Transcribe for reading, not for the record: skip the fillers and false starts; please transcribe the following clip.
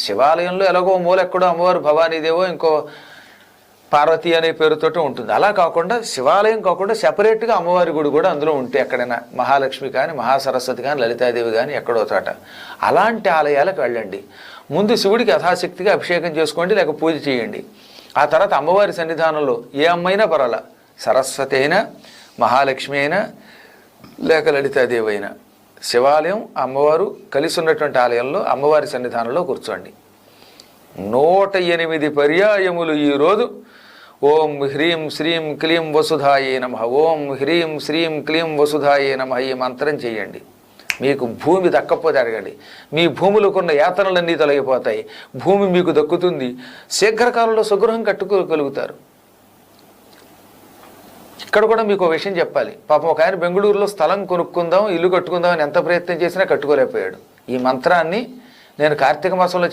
శివాలయంలో ఎలాగో మూల ఎక్కడో అమ్మవారు భవానీదేవో ఇంకో పార్వతి అనే పేరుతోటి ఉంటుంది. అలా కాకుండా శివాలయం కాకుండా సెపరేట్గా అమ్మవారి గుడి కూడా అందులో ఉంటే ఎక్కడైనా మహాలక్ష్మి కానీ మహాసరస్వతి కానీ లలితాదేవి కానీ ఎక్కడో చోట అలాంటి ఆలయాలకు వెళ్ళండి. ముందు శివుడికి యథాశక్తిగా అభిషేకం చేసుకోండి, లేక పూజ చేయండి. ఆ తర్వాత అమ్మవారి సన్నిధానంలో ఏ అమ్మైనా పర్వాలా, సరస్వతి అయినా మహాలక్ష్మి అయినా లేక లలితాదేవి అయినా, శివాలయం అమ్మవారు కలిసి ఉన్నటువంటి ఆలయంలో అమ్మవారి సన్నిధానంలో కూర్చోండి. 108 పర్యాయములు ఈరోజు ఓం హ్రీం శ్రీం క్లీం వసుధాయే నమః, ఓం హ్రీం శ్రీం క్లీం వసుధాయే నమః ఈ మంత్రం చేయండి. మీకు భూమి దక్కపోతే అడగండి, మీ భూములకున్న యాతనలన్నీ తొలగిపోతాయి, భూమి మీకు దక్కుతుంది, శీఘ్రకాలంలో సుగృహం కట్టుకోగలుగుతారు. ఇక్కడ కూడా మీకు విషయం చెప్పాలి. పాపం ఒక ఆయన బెంగళూరులో స్థలం కొనుక్కుందాం ఇల్లు కట్టుకుందాం అని ఎంత ప్రయత్నం చేసినా కట్టుకోలేకపోయాడు. ఈ మంత్రాన్ని నేను కార్తీక మాసంలో